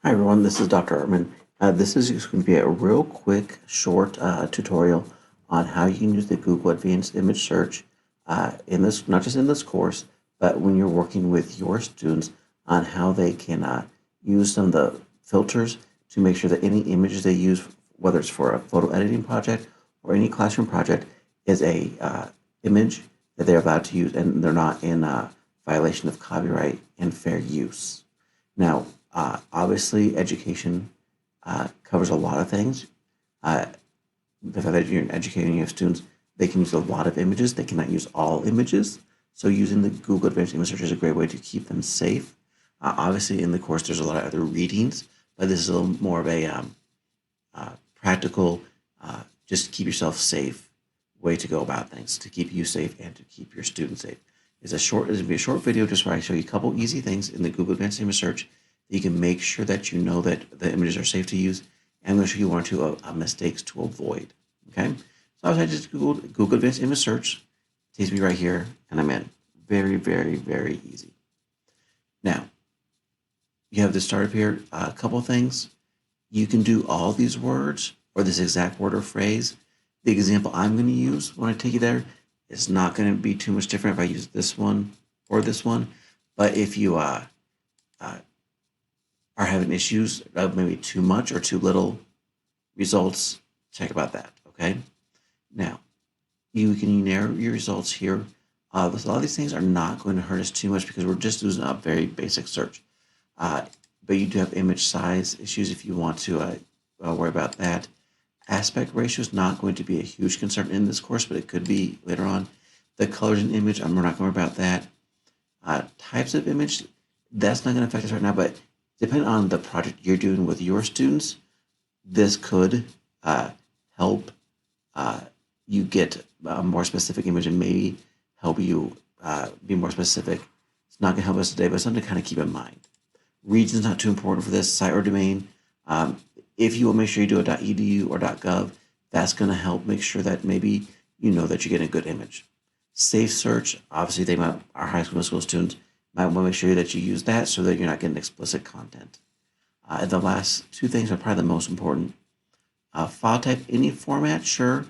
Hi everyone, this is Dr. Artman. This is just going to be a real quick, short tutorial on how you can use the Google Advanced Image Search in this, not just in this course, but when you're working with your students on how they can use some of the filters to make sure that any images they use, whether it's for a photo editing project or any classroom project, is a image that they're allowed to use and they're not in violation of copyright and fair use. Now, obviously, education covers a lot of things. Uh, the fact that you're educating your students, they can use a lot of images. They cannot use all images. So using the Google Advanced Image Search is a great way to keep them safe. Obviously, in the course, there's a lot of other readings, but this is a little more of a practical, just keep yourself safe way to go about things, to keep you safe and to keep your students safe. It's going to be a short video just where I show you a couple easy things in the Google Advanced Image Search that you can make sure that you know that the images are safe to use. And I'm going to show you one or two mistakes to avoid. Okay, so I just Googled Google Advanced Image Search. It takes me right here, and I'm in. Very, very, very easy. Now, you have this start up here. A couple things. You can do all these words or this exact word or phrase. The example I'm going to use when I take you there is not going to be too much different if I use this one or this one. But if you are having issues of maybe too much or too little results, check about that. Okay. Now, you can narrow your results here. A lot of these things are not going to hurt us too much because we're just using a very basic search. But you do have image size issues if you want to worry about that. Aspect ratio is not going to be a huge concern in this course, but it could be later on. The colors in image, we're not going to worry about that. Types of image, that's not going to affect us right now, but depending on the project you're doing with your students, this could help you get a more specific image and maybe help you be more specific. It's not going to help us today, but something to kind of keep in mind. Region is not too important for this, site or domain. If you will make sure you do a .edu or .gov, that's going to help make sure that maybe you know that you're getting a good image. Safe search, obviously our high school, middle school students might want to make sure that you use that so that you're not getting explicit content. And the last two things are probably the most important. File type, any format, sure,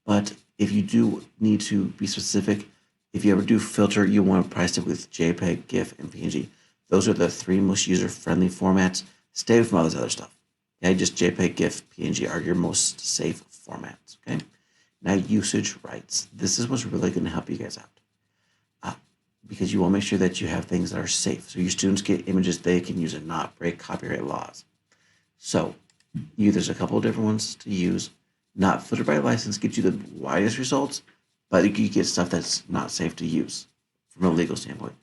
but if you do need to be specific, if you ever do filter, you want to probably stick with JPEG, GIF, and PNG. Those are the three most user-friendly formats. Stay away from all this other stuff. Okay, just JPEG, GIF, PNG are your most safe formats. Okay, now usage rights. This is what's really going to help you guys out because you want to make sure that you have things that are safe. So your students get images they can use and not break copyright laws. So there's a couple of different ones to use. Not filtered by license gets you the widest results, but you get stuff that's not safe to use from a legal standpoint.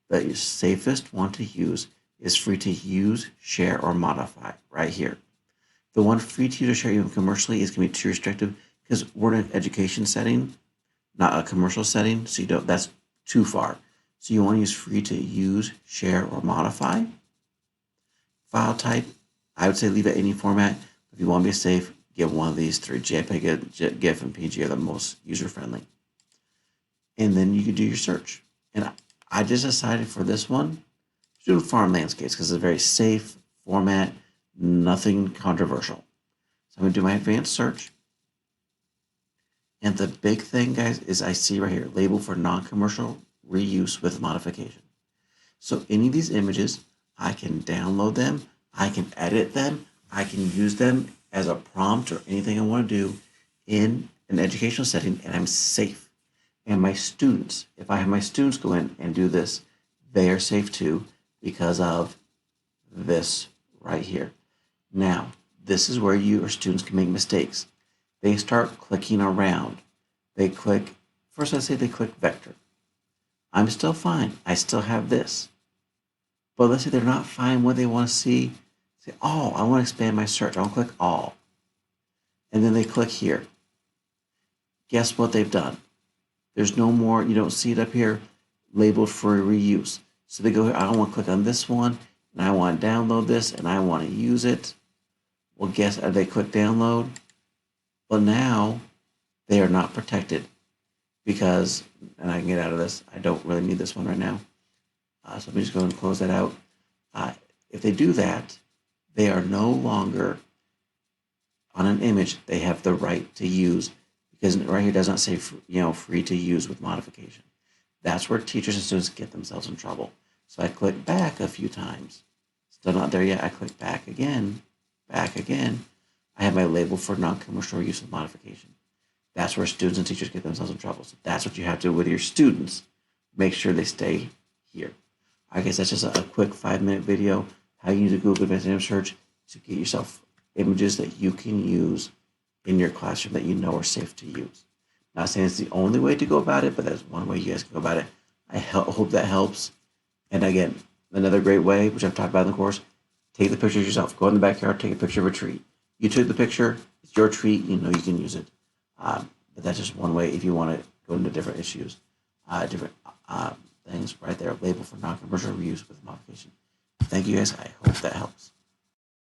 But your safest one to use is free to use, share, or modify right here. The one free to use or share even commercially is going to be too restrictive because we're in an education setting, not a commercial setting. So that's too far. So you want to use free to use, share, or modify. File type, I would say leave it any format. If you want to be safe, get one of these three. JPEG, GIF, and PNG are the most user-friendly. And then you can do your search. And I just decided for this one, doing farm landscapes because it's a very safe format, nothing controversial. So I'm going to do my advanced search. And the big thing, guys, is I see right here, label for non-commercial reuse with modification. So any of these images, I can download them, I can edit them, I can use them as a prompt or anything I want to do in an educational setting, and I'm safe. And my students, if I have my students go in and do this, they are safe too because of this right here. Now, this is where your students can make mistakes. They start clicking around. First let's say they click vector. I'm still fine. I still have this. But let's say they're not fine what they want to see. Say, oh, I want to expand my search. I'll click all. And then they click here. Guess what they've done? There's no more, you don't see it up here labeled for reuse. So they go here, I want to click on this one, and I want to download this, and I want to use it. Well, guess they click download. Well, now they are not protected because, and I can get out of this, I don't really need this one right now. So let me just go and close that out. If they do that, they are no longer on an image they have the right to use, because right here does not say free to use with modification. That's where teachers and students get themselves in trouble. So I click back a few times. Still not there yet. I click back again, back again. I have my label for non-commercial use with modification. That's where students and teachers get themselves in trouble. So that's what you have to do with your students. Make sure they stay here. I guess that's just a quick 5-minute video, how you use a Google Advanced Image Search to get yourself images that you can use in your classroom that you know are safe to use. Not saying it's the only way to go about it, but that's one way you guys can go about it. I hope that helps. And again, another great way, which I've talked about in the course, take the pictures yourself. Go in the backyard, take a picture of a tree. You took the picture, it's your tree, you know you can use it. But that's just one way if you want to go into different issues, different things right there, label for non-commercial use with modification. Thank you guys. I hope that helps.